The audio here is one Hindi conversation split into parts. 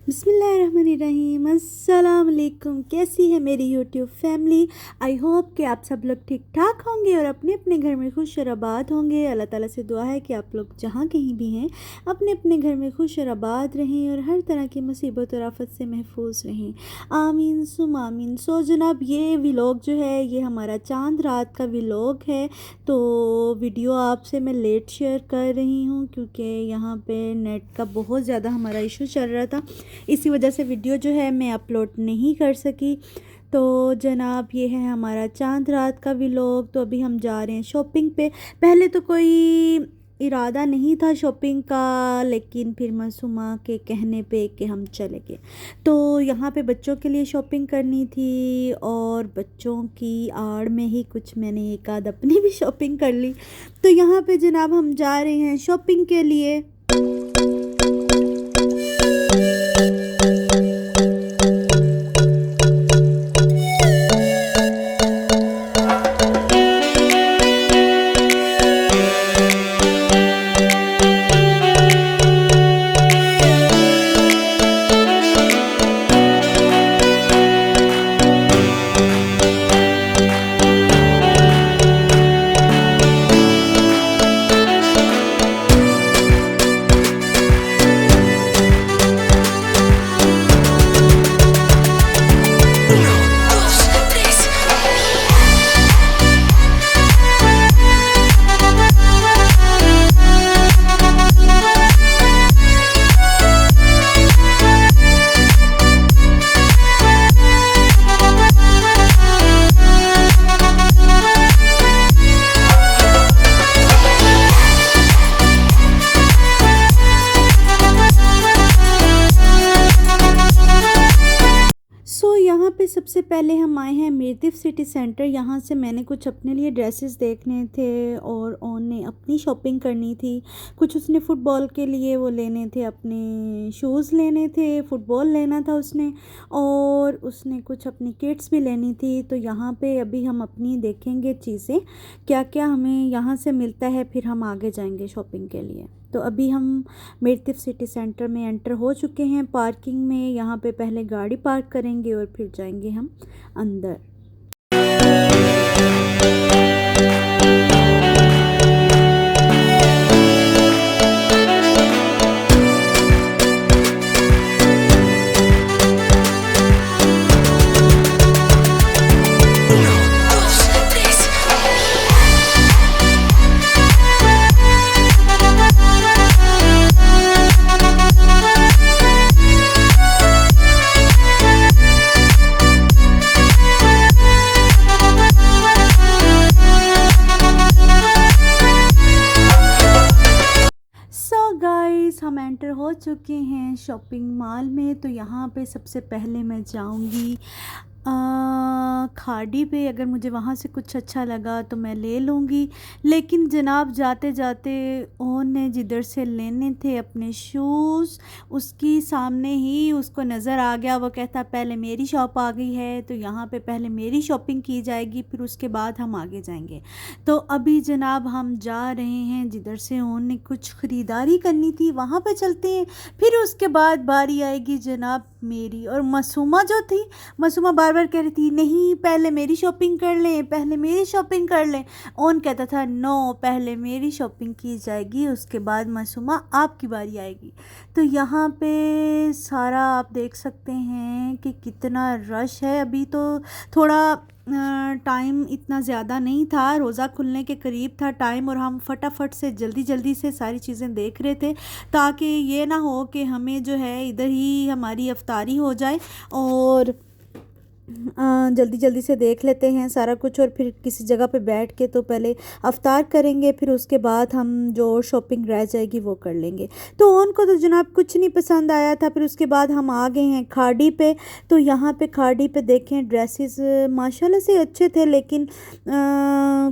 बिस्मिल्लाहिर्रहमानिर्रहीम। अस्सलाम वालेकुम। कैसी है मेरी यूट्यूब फैमिली? आई होप कि आप सब लोग ठीक ठाक होंगे और अपने अपने घर में खुश और आबाद होंगे। अल्लाह ताला से दुआ है कि आप लोग जहाँ कहीं भी हैं अपने अपने घर में खुश और आबाद रहें और हर तरह की मुसीबत और आफत से महफूज रहें। आमीन सुम आमीन। सो जनाब, ये व्लॉग जो है ये हमारा चांद रात का व्लॉग है। तो वीडियो आपसे मैं लेट शेयर कर रही हूँ क्योंकि यहाँ पे नेट का बहुत ज़्यादा हमारा इशू चल रहा था, इसी वजह से वीडियो जो है मैं अपलोड नहीं कर सकी। तो जनाब, ये है हमारा चांद रात का व्लॉग। तो अभी हम जा रहे हैं शॉपिंग पे। पहले तो कोई इरादा नहीं था शॉपिंग का, लेकिन फिर मासूमा के कहने पे कि हम चले गए। तो यहाँ पे बच्चों के लिए शॉपिंग करनी थी और बच्चों की आड़ में ही कुछ मैंने एक आध अपनी भी शॉपिंग कर ली। तो यहाँ पे जनाब हम जा रहे हैं शॉपिंग के लिए। यहाँ पे सबसे पहले हम आए हैं मीरदिफ सिटी सेंटर। यहाँ से मैंने कुछ अपने लिए ड्रेसेस देखने थे और ओन ने अपनी शॉपिंग करनी थी। कुछ उसने फ़ुटबॉल के लिए वो लेने थे, अपने शूज़ लेने थे, फ़ुटबॉल लेना था उसने, और उसने कुछ अपनी किट्स भी लेनी थी। तो यहाँ पे अभी हम अपनी देखेंगे चीज़ें क्या क्या हमें यहाँ से मिलता है, फिर हम आगे जाएंगे शॉपिंग के लिए। तो अभी हम मीरदिफ सिटी सेंटर में एंटर हो चुके हैं। पार्किंग में यहाँ पे पहले गाड़ी पार्क करेंगे और फिर जाएंगे हम अंदर। हम एंटर हो चुके हैं शॉपिंग मॉल में। तो यहाँ पे सबसे पहले मैं जाऊँगी खाड़ी पे। अगर मुझे वहाँ से कुछ अच्छा लगा तो मैं ले लूँगी, लेकिन जनाब जाते जाते उन्होंने जिधर से लेने थे अपने शूज़, उसकी सामने ही उसको नज़र आ गया। वो कहता पहले मेरी शॉप आ गई है, तो यहाँ पे पहले मेरी शॉपिंग की जाएगी, फिर उसके बाद हम आगे जाएंगे। तो अभी जनाब हम जा रहे हैं जिधर से उन्होंने कुछ ख़रीदारी करनी थी, वहाँ पे चलते हैं। फिर उसके बाद बारी आएगी जनाब मेरी। और मासूमा जो थी, मासूमा बार बार कह रही थी नहीं पहले मेरी शॉपिंग कर लें, पहले मेरी शॉपिंग कर लें। ओन कहता था नो, पहले मेरी शॉपिंग की जाएगी, उसके बाद मासूमा आपकी बारी आएगी। तो यहाँ पे सारा आप देख सकते हैं कि कितना रश है। अभी तो थोड़ा टाइम इतना ज़्यादा नहीं था, रोज़ा खुलने के करीब था टाइम, और हम फटाफट से जल्दी जल्दी से सारी चीज़ें देख रहे थे ताकि ये ना हो कि हमें जो है इधर ही हमारी अफ्तारी हो जाए। और जल्दी जल्दी से देख लेते हैं सारा कुछ और फिर किसी जगह पे बैठ के तो पहले अफ्तार करेंगे, फिर उसके बाद हम जो शॉपिंग रह जाएगी वो कर लेंगे। तो उनको तो जनाब कुछ नहीं पसंद आया था। फिर उसके बाद हम आ गए हैं खाड़ी पे। तो यहाँ पे खाड़ी पे देखें ड्रेसेस माशाल्लाह से अच्छे थे, लेकिन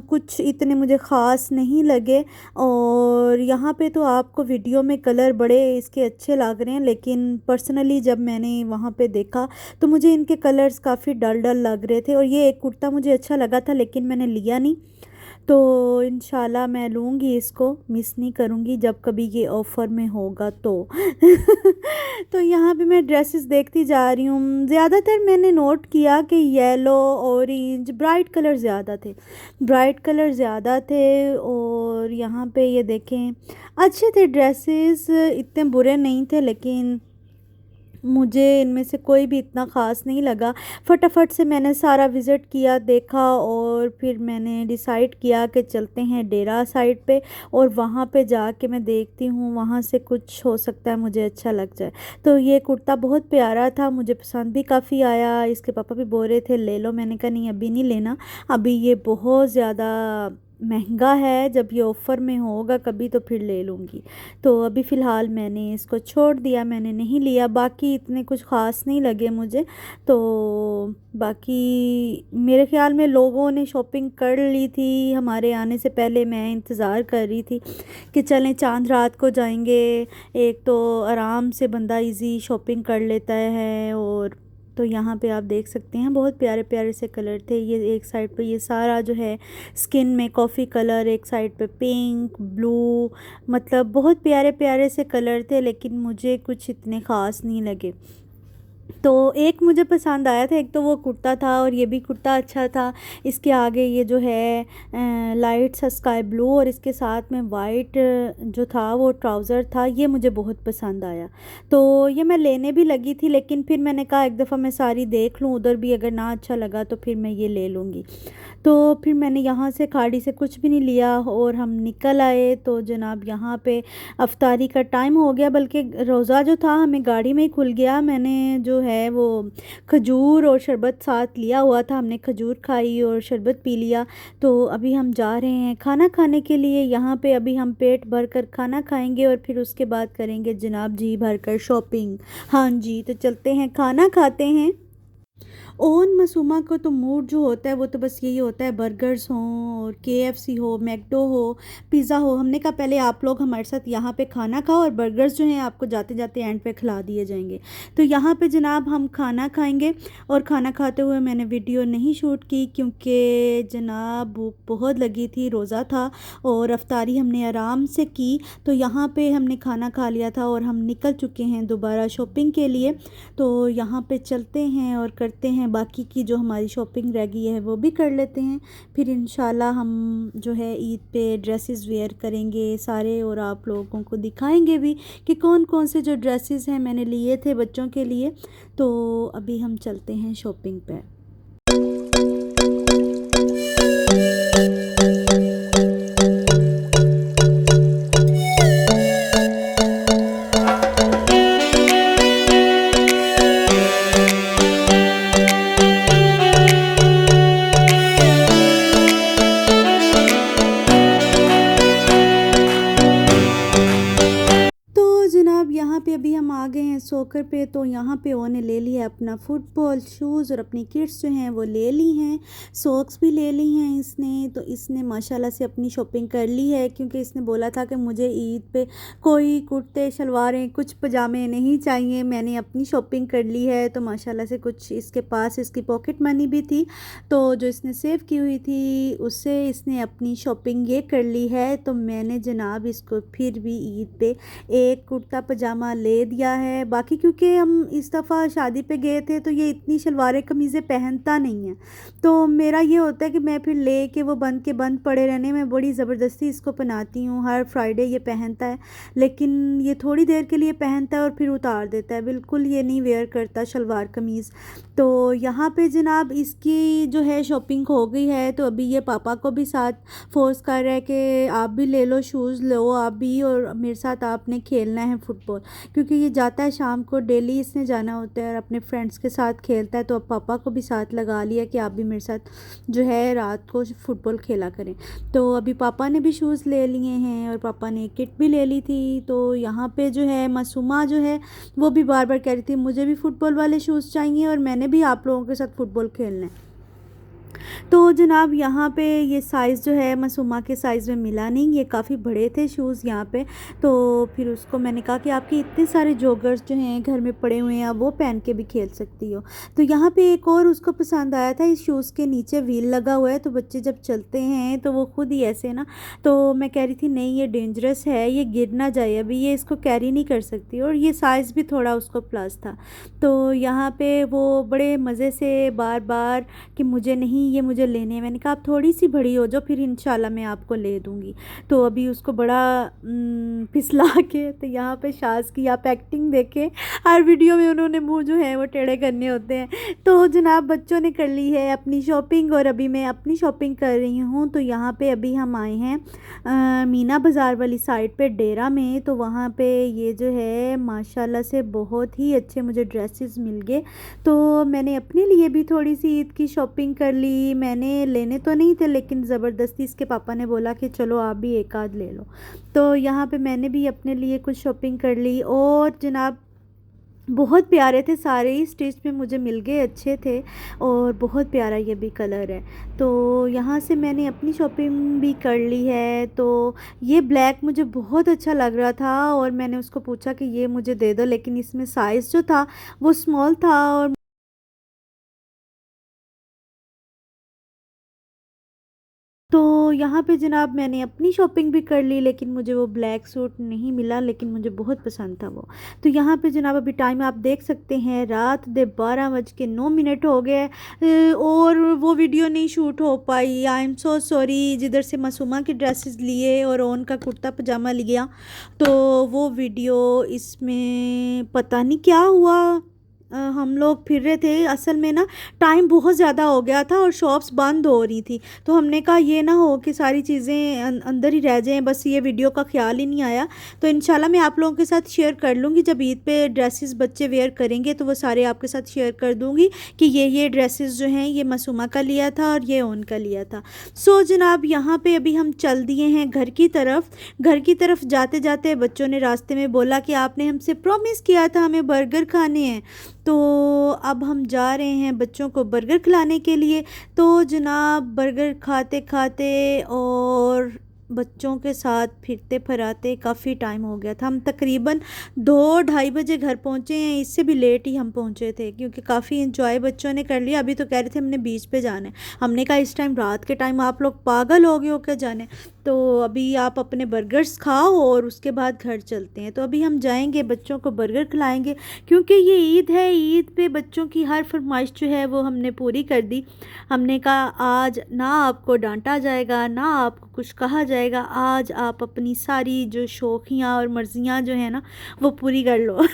कुछ इतने मुझे ख़ास नहीं लगे। और यहाँ पे तो आपको वीडियो में कलर बड़े इसके अच्छे लग रहे हैं, लेकिन पर्सनली जब मैंने वहाँ पे देखा तो मुझे इनके कलर्स काफ़ी डल डल लग रहे थे। और ये एक कुर्ता मुझे अच्छा लगा था लेकिन मैंने लिया नहीं। तो इंशाल्लाह मैं लूँगी इसको, मिस नहीं करूँगी जब कभी ये ऑफ़र में होगा तो। तो यहाँ पे मैं ड्रेसेस देखती जा रही हूँ, ज़्यादातर मैंने नोट किया कि येलो, ऑरेंज, ब्राइट कलर ज़्यादा थे, ब्राइट कलर ज़्यादा थे। और यहाँ पे ये देखें, अच्छे थे ड्रेसेस, इतने बुरे नहीं थे, लेकिन मुझे इनमें से कोई भी इतना ख़ास नहीं लगा। फटाफट से मैंने सारा विज़िट किया, देखा, और फिर मैंने डिसाइड किया कि चलते हैं डेरा साइड पे, और वहाँ पे जाके मैं देखती हूँ, वहाँ से कुछ हो सकता है मुझे अच्छा लग जाए। तो ये कुर्ता बहुत प्यारा था, मुझे पसंद भी काफ़ी आया। इसके पापा भी बोल रहे थे ले लो, मैंने कहा नहीं अभी नहीं लेना, अभी ये बहुत ज़्यादा महंगा है, जब ये ऑफ़र में होगा कभी तो फिर ले लूँगी। तो अभी फ़िलहाल मैंने इसको छोड़ दिया, मैंने नहीं लिया। बाकी इतने कुछ ख़ास नहीं लगे मुझे। तो बाकी मेरे ख़्याल में लोगों ने शॉपिंग कर ली थी हमारे आने से पहले। मैं इंतज़ार कर रही थी कि चलें चाँद रात को जाएंगे, एक तो आराम से बंदा इजी शॉपिंग कर लेता है। और तो यहाँ पे आप देख सकते हैं बहुत प्यारे प्यारे से कलर थे। ये एक साइड पे ये सारा जो है स्किन में कॉफ़ी कलर, एक साइड पे पिंक, ब्लू, मतलब बहुत प्यारे प्यारे से कलर थे, लेकिन मुझे कुछ इतने ख़ास नहीं लगे। तो एक मुझे पसंद आया था, एक तो वो कुर्ता था, और ये भी कुर्ता अच्छा था। इसके आगे ये जो है लाइट सा स्काई ब्लू, और इसके साथ में वाइट जो था वो ट्राउज़र था, ये मुझे बहुत पसंद आया। तो ये मैं लेने भी लगी थी, लेकिन फिर मैंने कहा एक दफ़ा मैं सारी देख लूँ, उधर भी अगर ना अच्छा लगा तो फिर मैं ये ले लूँगी। तो फिर मैंने यहाँ से खाड़ी से कुछ भी नहीं लिया, और हम निकल आए। तो जनाब यहाँ पे अफ्तारी का टाइम हो गया, बल्कि रोज़ा जो था हमें गाड़ी में ही खुल गया। मैंने जो है वो खजूर और शरबत साथ लिया हुआ था, हमने खजूर खाई और शरबत पी लिया। तो अभी हम जा रहे हैं खाना खाने के लिए। यहाँ पे अभी हम पेट भर कर खाना खाएंगे, और फिर उसके बाद करेंगे जनाब जी भर कर शॉपिंग। हाँ जी, तो चलते हैं खाना खाते हैं। ओन मसूमा को तो मूड जो होता है वो तो बस यही होता है, बर्गर्स हों और केएफसी हो, मैकडो हो, पिज़्ज़ा हो। हमने कहा पहले आप लोग हमारे साथ यहाँ पे खाना खाओ, और बर्गर्स जो हैं आपको जाते जाते एंड पे खिला दिए जाएंगे। तो यहाँ पे जनाब हम खाना खाएंगे, और खाना खाते हुए मैंने वीडियो नहीं शूट की क्योंकि जनाब भूख बहुत लगी थी, रोज़ा था, और अफ्तारी हमने आराम से की। तो यहाँ पे हमने खाना खा लिया था, और हम निकल चुके हैं दोबारा शॉपिंग के लिए। तो यहाँ पे चलते हैं और करते हैं बाकी की जो हमारी शॉपिंग रह गई है वो भी कर लेते हैं। फिर इंशाल्लाह हम जो है ईद पे ड्रेसेस वेयर करेंगे सारे, और आप लोगों को दिखाएंगे भी कि कौन कौन से जो ड्रेसेस हैं मैंने लिए थे बच्चों के लिए। तो अभी हम चलते हैं शॉपिंग पे। तो जनाब यहाँ पे अभी हम आ गए हैं सोकर पे। तो यहाँ पे उन्होंने ले लिया अपना फुटबॉल शूज़, और अपनी किड्स जो हैं वो ले ली हैं, सॉक्स भी ले ली हैं इसने। तो इसने माशाल्लाह से अपनी शॉपिंग कर ली है, क्योंकि इसने बोला था कि मुझे ईद पे कोई कुर्ते शलवारें कुछ पजामे नहीं चाहिए, मैंने अपनी शॉपिंग कर ली है। तो माशाल्लाह से कुछ इसके पास इसकी पॉकेट मनी भी थी, तो जो इसने सेव की हुई थी उससे इसने अपनी शॉपिंग ये कर ली है। तो मैंने जनाब इसको फिर भी ईद पे एक कुर्ता पजामा ले दिया है। बाकी क्योंकि हम इस दफ़ा शादी पे गए थे तो ये इतनी शलवारें कमीज़ें पहनता नहीं है, तो मेरा ये होता है कि मैं फिर ले के वो बंद के बंद पड़े रहने में बड़ी ज़बरदस्ती इसको पहनाती हूँ। हर फ्राइडे ये पहनता है, लेकिन ये थोड़ी देर के लिए पहनता है और फिर उतार देता है, बिल्कुल ये नहीं वेयर करता शलवार कमीज़। तो यहाँ पे जनाब इसकी जो है शॉपिंग हो गई है। तो अभी ये पापा को भी साथ फोर्स कर रहा है कि आप भी ले लो, शूज़ लो आप भी, और मेरे साथ आपने खेलना है फ़ुटबॉल, क्योंकि ये जाता है शाम को, डेली इसने जाना होता है और अपने फ्रेंड्स के साथ खेलता है। तो अब पापा को भी साथ लगा लिया कि आप भी मेरे साथ जो है रात को फ़ुटबॉल खेला करें। तो अभी पापा ने भी शूज़ ले लिए हैं, और पापा ने किट भी ले ली थी। तो यहाँ पे जो है मासूमा जो है वो भी बार बार कह रही थी मुझे भी फ़ुटबॉल वाले शूज़ चाहिए, और मैंने भी आप लोगों के साथ फ़ुटबॉल खेलना है। तो जनाब यहाँ पे ये साइज़ जो है मासूमा के साइज़ में मिला नहीं, ये काफ़ी बड़े थे शूज़ यहाँ पे। तो फिर उसको मैंने कहा कि आपके इतने सारे जॉगर्स जो हैं घर में पड़े हुए हैं, आप वो पहन के भी खेल सकती हो। तो यहाँ पे एक और उसको पसंद आया था, इस शूज़ के नीचे व्हील लगा हुआ है, तो बच्चे जब चलते हैं तो वो खुद ही ऐसे ना, तो मैं कह रही थी नहीं ये डेंजरस है, ये गिर ना जाए, अभी ये इसको कैरी नहीं कर सकती, और ये साइज़ भी थोड़ा उसको प्लस था। तो यहाँ पे वो बड़े मज़े से बार बार कि मुझे नहीं, ये मुझे लेने हैं। मैंने कहा आप थोड़ी सी बड़ी हो जाओ, फिर इंशाल्लाह मैं आपको ले दूँगी। तो अभी उसको बड़ा फिसला के, तो यहाँ पे शाज़ की आप एक्टिंग देखें, हर वीडियो में उन्होंने मुँह जो है वो टेढ़े करने होते हैं। तो जनाब बच्चों ने कर ली है अपनी शॉपिंग, और अभी मैं अपनी शॉपिंग कर रही हूँ। तो यहाँ पे अभी हम आए हैं मीना बाज़ार वाली साइड पे डेरा में। तो वहाँ पे ये जो है माशाल्लाह से बहुत ही अच्छे मुझे ड्रेसेस मिल गए। तो मैंने अपने लिए भी थोड़ी सी ईद की शॉपिंग कर ली। मैंने लेने तो नहीं थे, लेकिन ज़बरदस्ती इसके पापा ने बोला कि चलो आप भी एक आध ले लो। तो यहाँ पे मैंने भी अपने लिए कुछ शॉपिंग कर ली, और जनाब बहुत प्यारे थे सारे ही, स्टिच में मुझे मिल गए, अच्छे थे, और बहुत प्यारा ये भी कलर है। तो यहाँ से मैंने अपनी शॉपिंग भी कर ली है। तो ये ब्लैक मुझे बहुत अच्छा लग रहा था, और मैंने उसको पूछा कि ये मुझे दे दो, लेकिन इसमें साइज़ जो था वो स्मॉल था। और तो यहाँ पे जनाब मैंने अपनी शॉपिंग भी कर ली, लेकिन मुझे वो ब्लैक सूट नहीं मिला, लेकिन मुझे बहुत पसंद था वो। तो यहाँ पे जनाब अभी टाइम आप देख सकते हैं, रात दे 12:09 हो गए, और वो वीडियो नहीं शूट हो पाई। I am so sorry. जिधर से मासूमा की ड्रेसेस लिए और ओन का कुर्ता पजामा लिया, तो वो वीडियो इसमें पता नहीं क्या हुआ, हम लोग फिर रहे थे, असल में ना टाइम बहुत ज़्यादा हो गया था और शॉप्स बंद हो रही थी। तो हमने कहा ये ना हो कि सारी चीज़ें अंदर ही रह जाएं, बस ये वीडियो का ख्याल ही नहीं आया। तो इंशाल्लाह मैं आप लोगों के साथ शेयर कर लूँगी, जब ईद पे ड्रेसेस बच्चे वेयर करेंगे तो वो सारे आपके साथ शेयर कर दूँगी कि ये ड्रेसेस जो हैं ये मासूमा का लिया था और ये ओन का लिया था। सो जनाब यहाँ पे अभी हम चल दिए हैं घर की तरफ। घर की तरफ जाते जाते बच्चों ने रास्ते में बोला कि आपने हमसे प्रॉमिस किया था हमें बर्गर खाने हैं। तो अब हम जा रहे हैं बच्चों को बर्गर खिलाने के लिए। तो जनाब बर्गर खाते खाते और बच्चों के साथ फिरते फराते काफ़ी टाइम हो गया था। हम तकरीबन 2-2:30 बजे घर पहुँचे हैं, इससे भी लेट ही हम पहुँचे थे, क्योंकि काफ़ी इंजॉय बच्चों ने कर लिया। अभी तो कह रहे थे हमने बीच पे जाना है, हमने कहा इस टाइम रात के टाइम आप लोग पागल हो गए हो क्या जाने। तो अभी आप अपने बर्गर्स खाओ और उसके बाद घर चलते हैं। तो अभी हम जाएंगे, बच्चों को बर्गर खिलाएंगे, क्योंकि ये ईद है, ईद पे बच्चों की हर फरमाइश जो है वो हमने पूरी कर दी। हमने कहा आज ना आपको डांटा जाएगा, ना आपको कुछ कहा जाएगा, आज आप अपनी सारी जो शौकियाँ और मर्जियाँ जो है ना वो पूरी कर लो।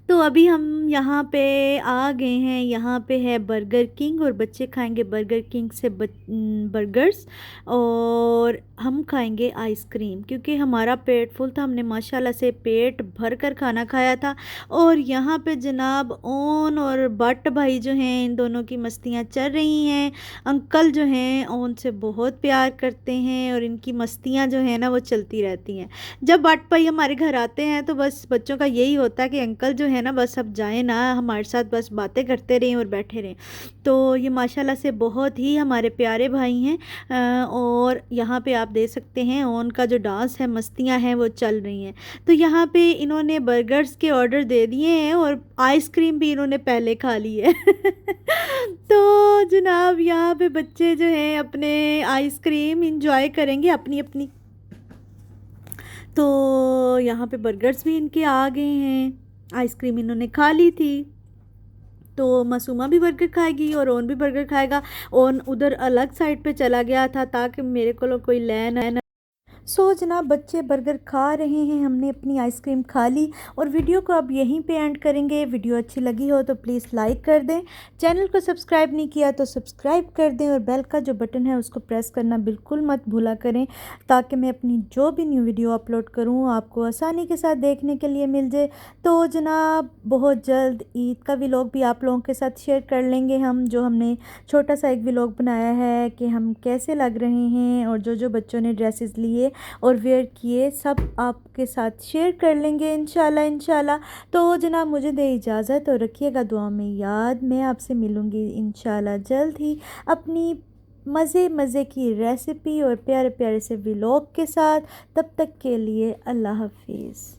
तो अभी हम यहाँ पे आ गए हैं, यहाँ पे है बर्गर किंग, और बच्चे खाएंगे बर्गर किंग से बर्गर्स, और हम खाएंगे आइसक्रीम, क्योंकि हमारा पेट फुल था, हमने माशाल्लाह से पेट भर कर खाना खाया था। और यहाँ पे जनाब ओन और बट भाई जो हैं, इन दोनों की मस्तियाँ चल रही हैं। अंकल जो हैं ओन से बहुत प्यार करते हैं, और इनकी मस्तियाँ जो हैं ना वो चलती रहती हैं। जब बट भाई हमारे घर आते हैं तो बस बच्चों का यही होता है कि अंकल जो है ना बस अब जाए ना हमारे साथ, बस बातें करते रहें और बैठे रहें। तो ये माशाल्लाह से बहुत ही हमारे प्यारे भाई हैं। और यहाँ पे आप देख सकते हैं ओन का जो डांस है, मस्तियाँ हैं वो चल रही हैं। तो यहाँ पे इन्होंने बर्गर्स के ऑर्डर दे दिए हैं, और आइसक्रीम भी इन्होंने पहले खा ली है। तो जनाब यहाँ पे बच्चे जो हैं अपने आइसक्रीम इंजॉय करेंगे अपनी अपनी। तो यहाँ पे बर्गर्स भी इनके आ गए हैं, आइसक्रीम इन्होंने खा ली थी। तो मासूमा भी बर्गर खाएगी और ओन भी बर्गर खाएगा। ओन उधर अलग साइड पे चला गया था ताकि मेरे को कोई लेना। सो जनाब बच्चे बर्गर खा रहे हैं, हमने अपनी आइसक्रीम खा ली, और वीडियो को अब यहीं पे एंड करेंगे। वीडियो अच्छी लगी हो तो प्लीज़ लाइक कर दें, चैनल को सब्सक्राइब नहीं किया तो सब्सक्राइब कर दें, और बेल का जो बटन है उसको प्रेस करना बिल्कुल मत भूला करें, ताकि मैं अपनी जो भी न्यू वीडियो अपलोड करूँ आपको आसानी के साथ देखने के लिए मिल जाए। तो जनाब बहुत जल्द ईद का व्लॉग भी आप लोगों के साथ शेयर कर लेंगे हम, जो हमने छोटा सा एक व्लॉग बनाया है कि हम कैसे लग रहे हैं, और जो जो बच्चों ने ड्रेसेस लिए और वेयर किए सब आपके साथ शेयर कर लेंगे इंशाल्लाह। तो जनाब मुझे दे इजाज़त और रखिएगा दुआ में याद। मैं आपसे मिलूँगी इंशाल्लाह जल्द ही अपनी मज़े की रेसिपी और प्यारे प्यारे से व्लॉग के साथ। तब तक के लिए अल्लाह हाफिज़।